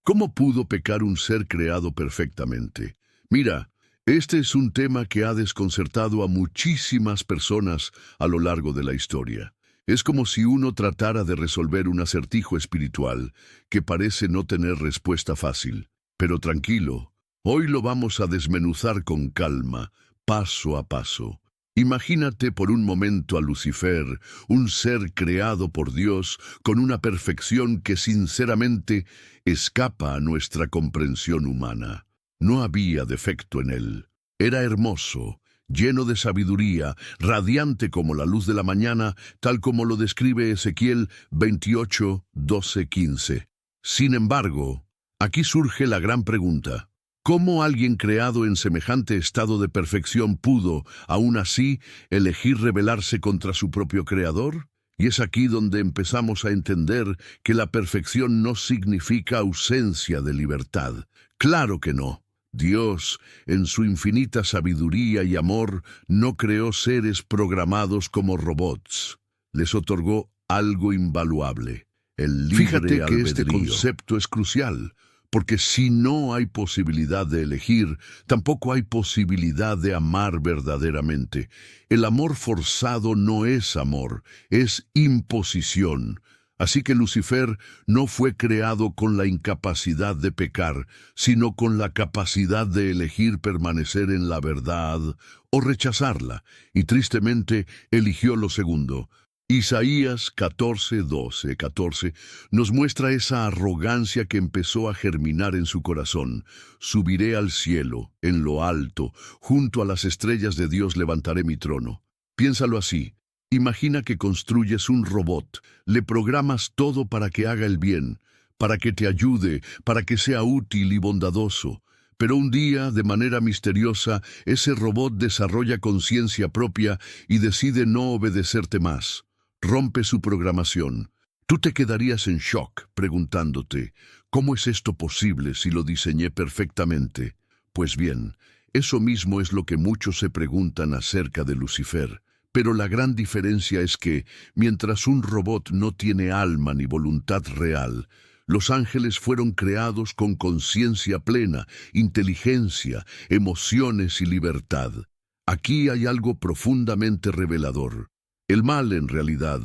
¿Cómo pudo pecar un ser creado perfectamente? Mira, este es un tema que ha desconcertado a muchísimas personas a lo largo de la historia. Es como si uno tratara de resolver un acertijo espiritual que parece no tener respuesta fácil. Pero tranquilo, hoy lo vamos a desmenuzar con calma, paso a paso. Imagínate por un momento a Lucifer, un ser creado por Dios con una perfección que sinceramente escapa a nuestra comprensión humana. No había defecto en él. Era hermoso, lleno de sabiduría, radiante como la luz de la mañana, tal como lo describe Ezequiel 28, 12, 15. Sin embargo, aquí surge la gran pregunta. ¿Cómo alguien creado en semejante estado de perfección pudo, aún así, elegir rebelarse contra su propio creador? Y es aquí donde empezamos a entender que la perfección no significa ausencia de libertad. Claro que no. Dios, en su infinita sabiduría y amor, no creó seres programados como robots. Les otorgó algo invaluable, el libre albedrío. Fíjate que este concepto es crucial, porque si no hay posibilidad de elegir, tampoco hay posibilidad de amar verdaderamente. El amor forzado no es amor, es imposición. Así que Lucifer no fue creado con la incapacidad de pecar, sino con la capacidad de elegir permanecer en la verdad o rechazarla, y tristemente eligió lo segundo. Isaías 14, 12, 14 nos muestra esa arrogancia que empezó a germinar en su corazón. Subiré al cielo, en lo alto, junto a las estrellas de Dios levantaré mi trono. Piénsalo así. Imagina que construyes un robot, le programas todo para que haga el bien, para que te ayude, para que sea útil y bondadoso. Pero un día, de manera misteriosa, ese robot desarrolla conciencia propia y decide no obedecerte más. Rompe su programación. Tú te quedarías en shock, preguntándote, ¿cómo es esto posible si lo diseñé perfectamente? Pues bien, eso mismo es lo que muchos se preguntan acerca de Lucifer. Pero la gran diferencia es que, mientras un robot no tiene alma ni voluntad real, los ángeles fueron creados con conciencia plena, inteligencia, emociones y libertad. Aquí hay algo profundamente revelador. El mal, en realidad,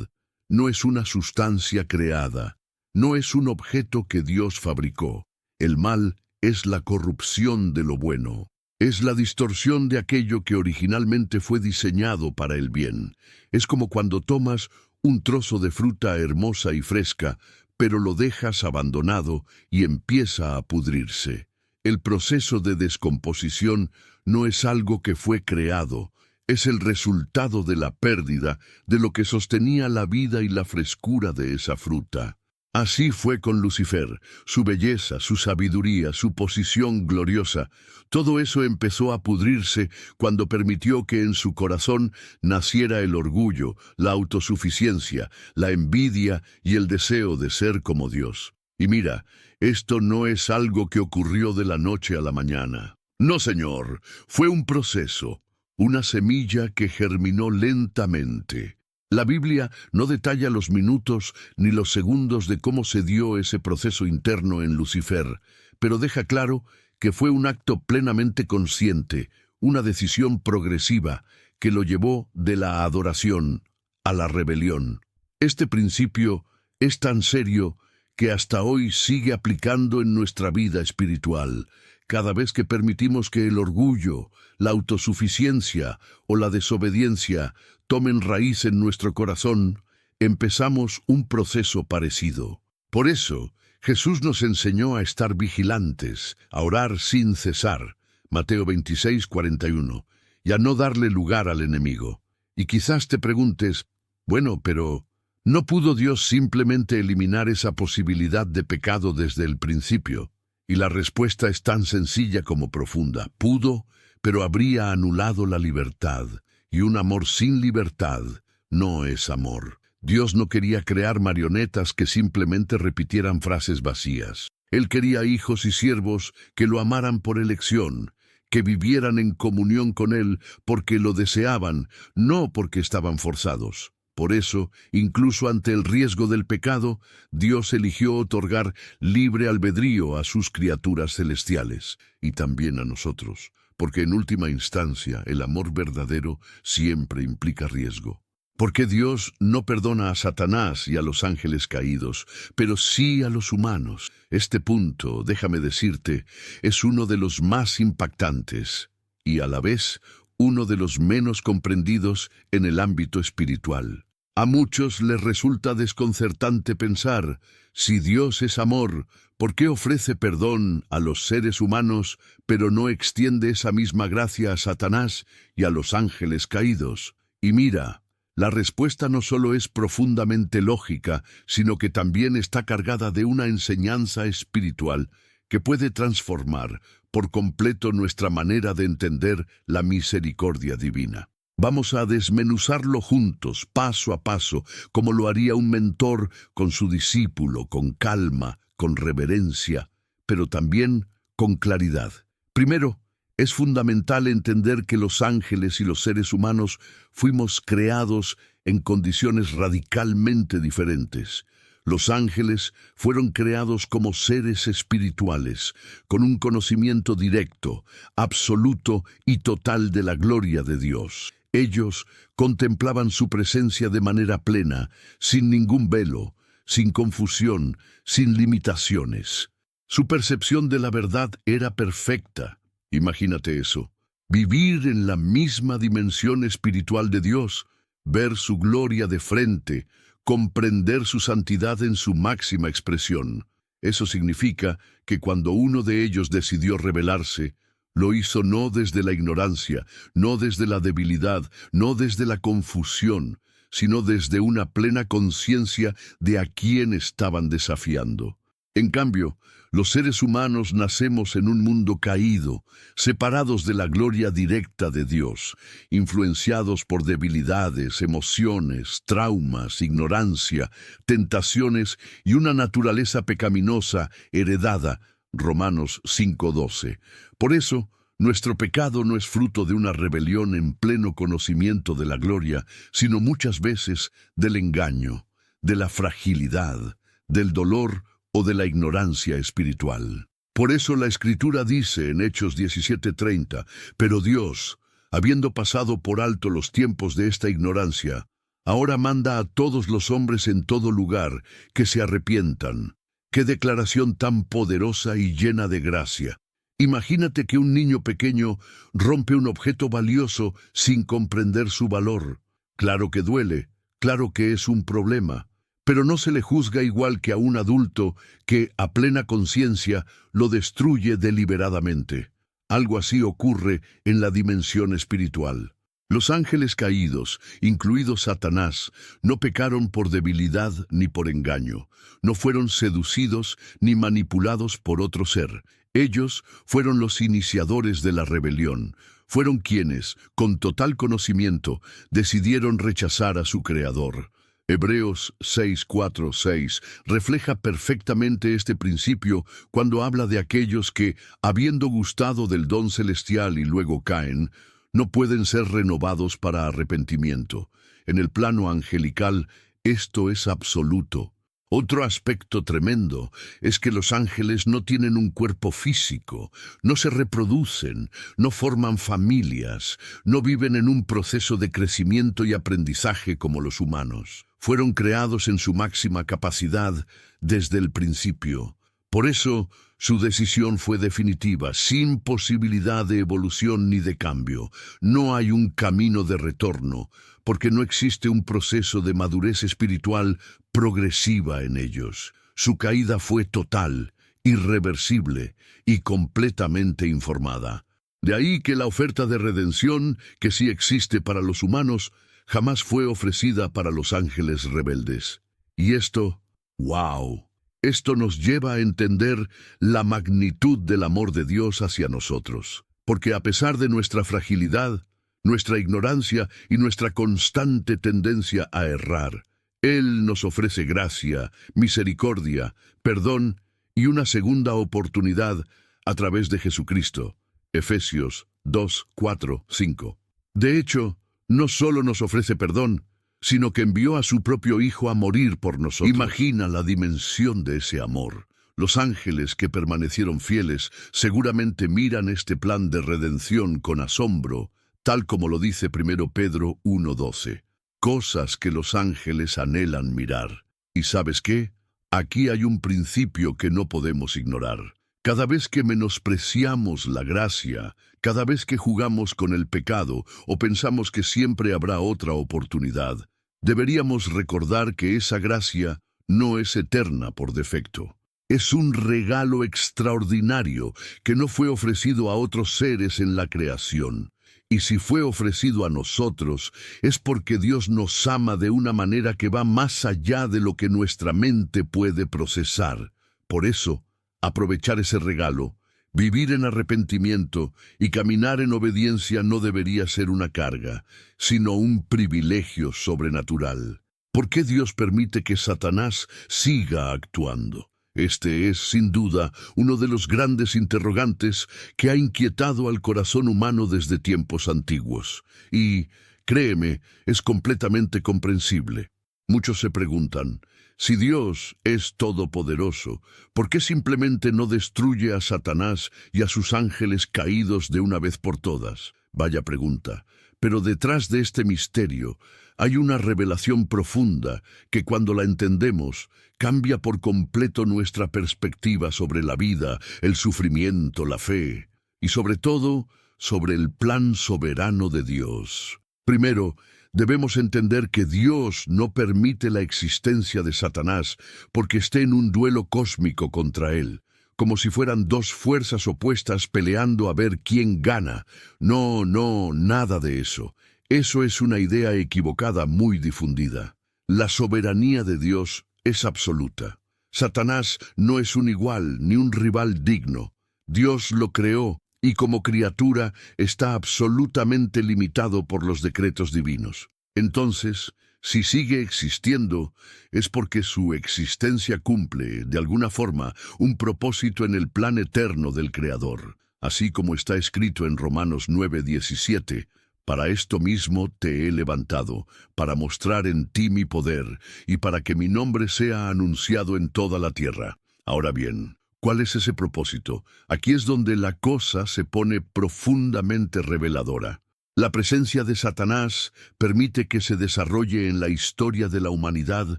no es una sustancia creada, no es un objeto que Dios fabricó. El mal es la corrupción de lo bueno. Es la distorsión de aquello que originalmente fue diseñado para el bien. Es como cuando tomas un trozo de fruta hermosa y fresca, pero lo dejas abandonado y empieza a pudrirse. El proceso de descomposición no es algo que fue creado, es el resultado de la pérdida de lo que sostenía la vida y la frescura de esa fruta. Así fue con Lucifer, su belleza, su sabiduría, su posición gloriosa. Todo eso empezó a pudrirse cuando permitió que en su corazón naciera el orgullo, la autosuficiencia, la envidia y el deseo de ser como Dios. Y mira, esto no es algo que ocurrió de la noche a la mañana. No, señor, fue un proceso, una semilla que germinó lentamente. La Biblia no detalla los minutos ni los segundos de cómo se dio ese proceso interno en Lucifer, pero deja claro que fue un acto plenamente consciente, una decisión progresiva que lo llevó de la adoración a la rebelión. Este principio es tan serio que hasta hoy sigue aplicando en nuestra vida espiritual. Cada vez que permitimos que el orgullo, la autosuficiencia o la desobediencia tomen raíz en nuestro corazón, empezamos un proceso parecido. Por eso, Jesús nos enseñó a estar vigilantes, a orar sin cesar, Mateo 26, 41, y a no darle lugar al enemigo. Y quizás te preguntes, bueno, pero ¿no pudo Dios simplemente eliminar esa posibilidad de pecado desde el principio? Y la respuesta es tan sencilla como profunda. Pudo, pero habría anulado la libertad. Y un amor sin libertad no es amor. Dios no quería crear marionetas que simplemente repitieran frases vacías. Él quería hijos y siervos que lo amaran por elección, que vivieran en comunión con Él porque lo deseaban, no porque estaban forzados. Por eso, incluso ante el riesgo del pecado, Dios eligió otorgar libre albedrío a sus criaturas celestiales y también a nosotros, porque en última instancia el amor verdadero siempre implica riesgo. Porque Dios no perdona a Satanás y a los ángeles caídos, pero sí a los humanos. Este punto, déjame decirte, es uno de los más impactantes y a la vez uno de los menos comprendidos en el ámbito espiritual. A muchos les resulta desconcertante pensar, si Dios es amor, ¿por qué ofrece perdón a los seres humanos, pero no extiende esa misma gracia a Satanás y a los ángeles caídos? Y mira, la respuesta no solo es profundamente lógica, sino que también está cargada de una enseñanza espiritual que puede transformar por completo nuestra manera de entender la misericordia divina. Vamos a desmenuzarlo juntos, paso a paso, como lo haría un mentor con su discípulo, con calma, con reverencia, pero también con claridad. Primero, es fundamental entender que los ángeles y los seres humanos fuimos creados en condiciones radicalmente diferentes. Los ángeles fueron creados como seres espirituales, con un conocimiento directo, absoluto y total de la gloria de Dios. Ellos contemplaban su presencia de manera plena, sin ningún velo, sin confusión, sin limitaciones. Su percepción de la verdad era perfecta. Imagínate eso, vivir en la misma dimensión espiritual de Dios, ver su gloria de frente, comprender su santidad en su máxima expresión. Eso significa que cuando uno de ellos decidió rebelarse, lo hizo no desde la ignorancia, no desde la debilidad, no desde la confusión, sino desde una plena conciencia de a quién estaban desafiando. En cambio, los seres humanos nacemos en un mundo caído, separados de la gloria directa de Dios, influenciados por debilidades, emociones, traumas, ignorancia, tentaciones y una naturaleza pecaminosa heredada, Romanos 5:12. Por eso, nuestro pecado no es fruto de una rebelión en pleno conocimiento de la gloria, sino muchas veces del engaño, de la fragilidad, del dolor o de la ignorancia espiritual. Por eso la Escritura dice en Hechos 17:30, pero Dios, habiendo pasado por alto los tiempos de esta ignorancia, ahora manda a todos los hombres en todo lugar que se arrepientan. ¡Qué declaración tan poderosa y llena de gracia! Imagínate que un niño pequeño rompe un objeto valioso sin comprender su valor. Claro que duele, claro que es un problema, pero no se le juzga igual que a un adulto que, a plena conciencia, lo destruye deliberadamente. Algo así ocurre en la dimensión espiritual. Los ángeles caídos, incluido Satanás, no pecaron por debilidad ni por engaño, no fueron seducidos ni manipulados por otro ser. Ellos fueron los iniciadores de la rebelión, fueron quienes, con total conocimiento, decidieron rechazar a su Creador. Hebreos 6:4-6 refleja perfectamente este principio cuando habla de aquellos que, habiendo gustado del don celestial y luego caen, no pueden ser renovados para arrepentimiento. En el plano angelical, esto es absoluto. Otro aspecto tremendo es que los ángeles no tienen un cuerpo físico, no se reproducen, no forman familias, no viven en un proceso de crecimiento y aprendizaje como los humanos. Fueron creados en su máxima capacidad desde el principio. Por eso, su decisión fue definitiva, sin posibilidad de evolución ni de cambio. No hay un camino de retorno, porque no existe un proceso de madurez espiritual progresiva en ellos. Su caída fue total, irreversible y completamente informada. De ahí que la oferta de redención, que sí existe para los humanos, jamás fue ofrecida para los ángeles rebeldes. Y esto, ¡wow! Esto nos lleva a entender la magnitud del amor de Dios hacia nosotros, porque a pesar de nuestra fragilidad, nuestra ignorancia y nuestra constante tendencia a errar, Él nos ofrece gracia, misericordia, perdón y una segunda oportunidad a través de Jesucristo. Efesios 2:4-5. De hecho, no solo nos ofrece perdón, sino que envió a su propio Hijo a morir por nosotros. Imagina la dimensión de ese amor. Los ángeles que permanecieron fieles seguramente miran este plan de redención con asombro, tal como lo dice 1 Pedro 1:12. Cosas que los ángeles anhelan mirar. ¿Y sabes qué? Aquí hay un principio que no podemos ignorar. Cada vez que menospreciamos la gracia, cada vez que jugamos con el pecado o pensamos que siempre habrá otra oportunidad, deberíamos recordar que esa gracia no es eterna por defecto. Es un regalo extraordinario que no fue ofrecido a otros seres en la creación. Y si fue ofrecido a nosotros, es porque Dios nos ama de una manera que va más allá de lo que nuestra mente puede procesar. Por eso, aprovechar ese regalo, vivir en arrepentimiento y caminar en obediencia no debería ser una carga, sino un privilegio sobrenatural. ¿Por qué Dios permite que Satanás siga actuando? Este es, sin duda, uno de los grandes interrogantes que ha inquietado al corazón humano desde tiempos antiguos. Y, créeme, es completamente comprensible. Muchos se preguntan, si Dios es todopoderoso, ¿por qué simplemente no destruye a Satanás y a sus ángeles caídos de una vez por todas? Vaya pregunta. Pero detrás de este misterio hay una revelación profunda que cuando la entendemos cambia por completo nuestra perspectiva sobre la vida, el sufrimiento, la fe y sobre todo sobre el plan soberano de Dios. Primero, debemos entender que Dios no permite la existencia de Satanás porque esté en un duelo cósmico contra él, como si fueran dos fuerzas opuestas peleando a ver quién gana. No, nada de eso. Eso es una idea equivocada muy difundida. La soberanía de Dios es absoluta. Satanás no es un igual ni un rival digno. Dios lo creó y como criatura está absolutamente limitado por los decretos divinos. Entonces, si sigue existiendo, es porque su existencia cumple, de alguna forma, un propósito en el plan eterno del Creador. Así como está escrito en Romanos 9:17, para esto mismo te he levantado, para mostrar en ti mi poder, y para que mi nombre sea anunciado en toda la tierra. Ahora bien, ¿cuál es ese propósito? Aquí es donde la cosa se pone profundamente reveladora. La presencia de Satanás permite que se desarrolle en la historia de la humanidad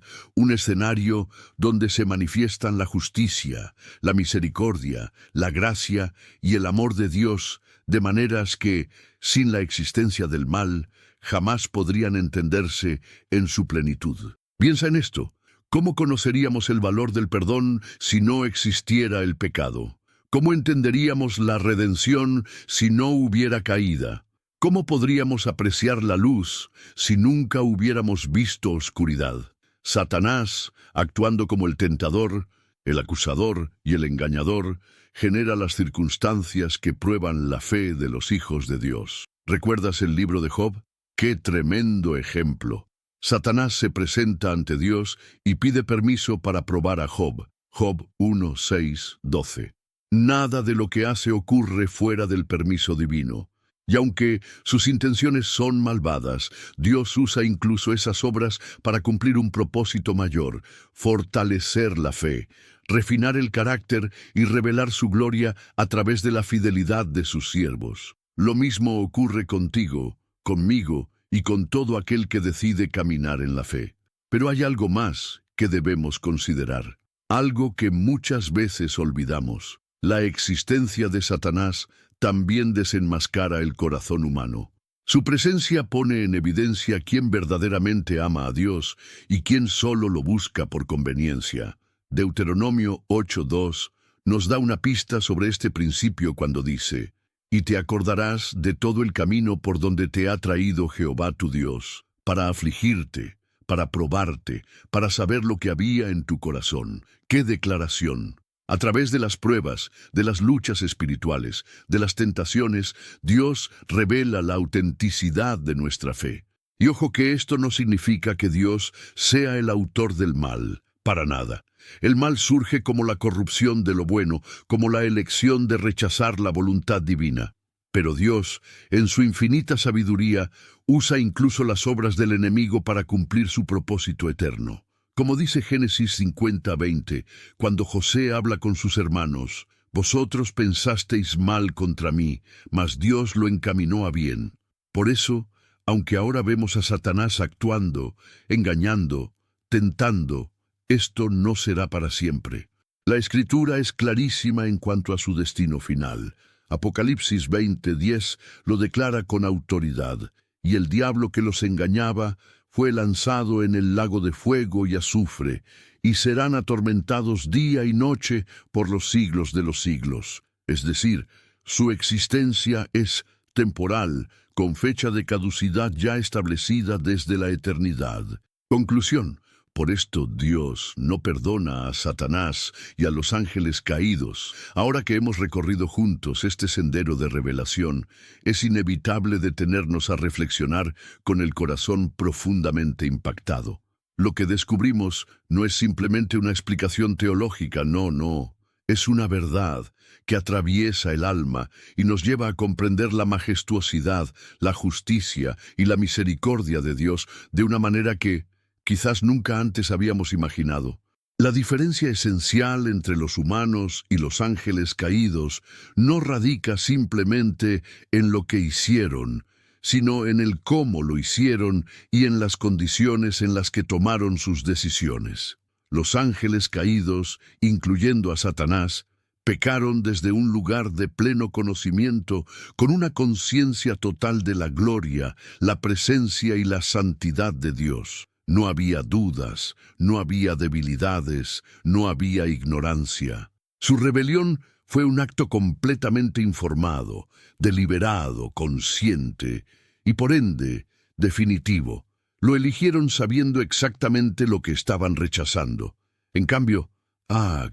un escenario donde se manifiestan la justicia, la misericordia, la gracia y el amor de Dios, de maneras que, sin la existencia del mal, jamás podrían entenderse en su plenitud. Piensa en esto. ¿Cómo conoceríamos el valor del perdón si no existiera el pecado? ¿Cómo entenderíamos la redención si no hubiera caída? ¿Cómo podríamos apreciar la luz si nunca hubiéramos visto oscuridad? Satanás, actuando como el tentador, el acusador y el engañador, genera las circunstancias que prueban la fe de los hijos de Dios. ¿Recuerdas el libro de Job? ¡Qué tremendo ejemplo! Satanás se presenta ante Dios y pide permiso para probar a Job. Job 1:6-12. Nada de lo que hace ocurre fuera del permiso divino. Y aunque sus intenciones son malvadas, Dios usa incluso esas obras para cumplir un propósito mayor, fortalecer la fe, refinar el carácter y revelar su gloria a través de la fidelidad de sus siervos. Lo mismo ocurre contigo, conmigo y con todo aquel que decide caminar en la fe. Pero hay algo más que debemos considerar, algo que muchas veces olvidamos. La existencia de Satanás también desenmascara el corazón humano. Su presencia pone en evidencia quién verdaderamente ama a Dios y quién solo lo busca por conveniencia. Deuteronomio 8:2 nos da una pista sobre este principio cuando dice: «Y te acordarás de todo el camino por donde te ha traído Jehová tu Dios, para afligirte, para probarte, para saber lo que había en tu corazón». ¡Qué declaración! A través de las pruebas, de las luchas espirituales, de las tentaciones, Dios revela la autenticidad de nuestra fe. Y ojo que esto no significa que Dios sea el autor del mal, para nada. El mal surge como la corrupción de lo bueno, como la elección de rechazar la voluntad divina. Pero Dios, en su infinita sabiduría, usa incluso las obras del enemigo para cumplir su propósito eterno. Como dice Génesis 50:20, cuando José habla con sus hermanos, «Vosotros pensasteis mal contra mí, mas Dios lo encaminó a bien». Por eso, aunque ahora vemos a Satanás actuando, engañando, tentando, esto no será para siempre. La Escritura es clarísima en cuanto a su destino final. Apocalipsis 20:10 lo declara con autoridad, y el diablo que los engañaba fue lanzado en el lago de fuego y azufre, y serán atormentados día y noche por los siglos de los siglos. Es decir, su existencia es temporal, con fecha de caducidad ya establecida desde la eternidad. Conclusión. Por esto Dios no perdona a Satanás y a los ángeles caídos. Ahora que hemos recorrido juntos este sendero de revelación, es inevitable detenernos a reflexionar con el corazón profundamente impactado. Lo que descubrimos no es simplemente una explicación teológica, no. Es una verdad que atraviesa el alma y nos lleva a comprender la majestuosidad, la justicia y la misericordia de Dios de una manera que quizás nunca antes habíamos imaginado. La diferencia esencial entre los humanos y los ángeles caídos no radica simplemente en lo que hicieron, sino en el cómo lo hicieron y en las condiciones en las que tomaron sus decisiones. Los ángeles caídos, incluyendo a Satanás, pecaron desde un lugar de pleno conocimiento, con una conciencia total de la gloria, la presencia y la santidad de Dios. No había dudas, no había debilidades, no había ignorancia. Su rebelión fue un acto completamente informado, deliberado, consciente y por ende definitivo. Lo eligieron sabiendo exactamente lo que estaban rechazando. En cambio,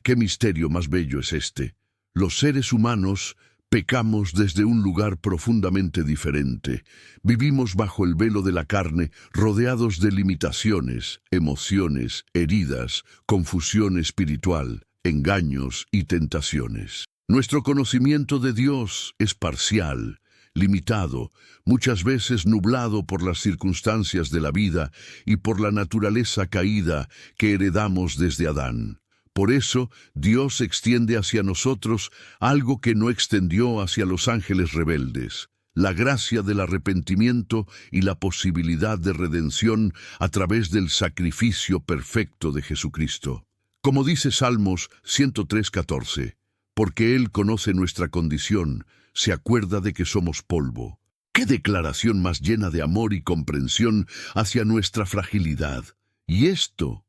qué misterio más bello es este. Los seres humanos pecamos desde un lugar profundamente diferente. Vivimos bajo el velo de la carne, rodeados de limitaciones, emociones, heridas, confusión espiritual, engaños y tentaciones. Nuestro conocimiento de Dios es parcial, limitado, muchas veces nublado por las circunstancias de la vida y por la naturaleza caída que heredamos desde Adán. Por eso, Dios extiende hacia nosotros algo que no extendió hacia los ángeles rebeldes: la gracia del arrepentimiento y la posibilidad de redención a través del sacrificio perfecto de Jesucristo. Como dice Salmos 103:14, porque Él conoce nuestra condición, se acuerda de que somos polvo. ¡Qué declaración más llena de amor y comprensión hacia nuestra fragilidad! Y esto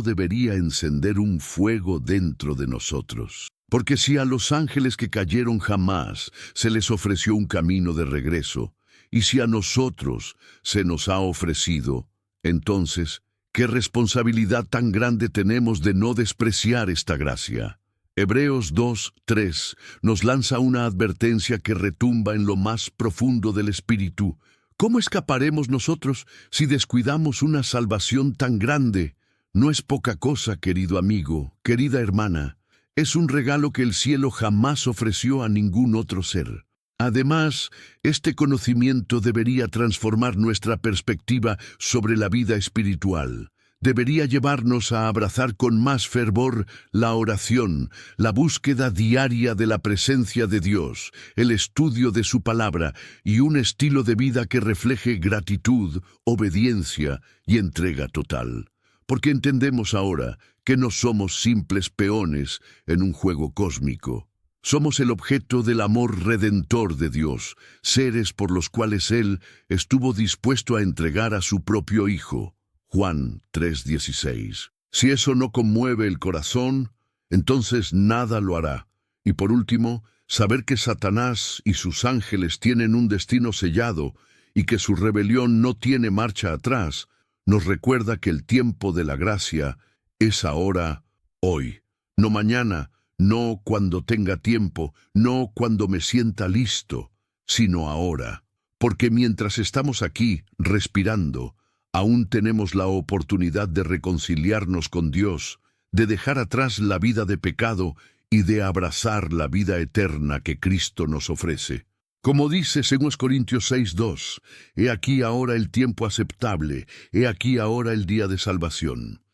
debería encender un fuego dentro de nosotros. Porque si a los ángeles que cayeron jamás se les ofreció un camino de regreso, y si a nosotros se nos ha ofrecido, entonces, ¿qué responsabilidad tan grande tenemos de no despreciar esta gracia? Hebreos 2:3 nos lanza una advertencia que retumba en lo más profundo del espíritu. ¿Cómo escaparemos nosotros si descuidamos una salvación tan grande? No es poca cosa, querido amigo, querida hermana. Es un regalo que el cielo jamás ofreció a ningún otro ser. Además, este conocimiento debería transformar nuestra perspectiva sobre la vida espiritual. Debería llevarnos a abrazar con más fervor la oración, la búsqueda diaria de la presencia de Dios, el estudio de su palabra y un estilo de vida que refleje gratitud, obediencia y entrega total. Porque entendemos ahora que no somos simples peones en un juego cósmico. Somos el objeto del amor redentor de Dios, seres por los cuales Él estuvo dispuesto a entregar a su propio Hijo. Juan 3:16. Si eso no conmueve el corazón, entonces nada lo hará. Y por último, saber que Satanás y sus ángeles tienen un destino sellado y que su rebelión no tiene marcha atrás, nos recuerda que el tiempo de la gracia es ahora, hoy. No mañana, no cuando tenga tiempo, no cuando me sienta listo, sino ahora. Porque mientras estamos aquí, respirando, aún tenemos la oportunidad de reconciliarnos con Dios, de dejar atrás la vida de pecado y de abrazar la vida eterna que Cristo nos ofrece. Como dice 2 Corintios 6:2, he aquí ahora el tiempo aceptable, he aquí ahora el día de salvación.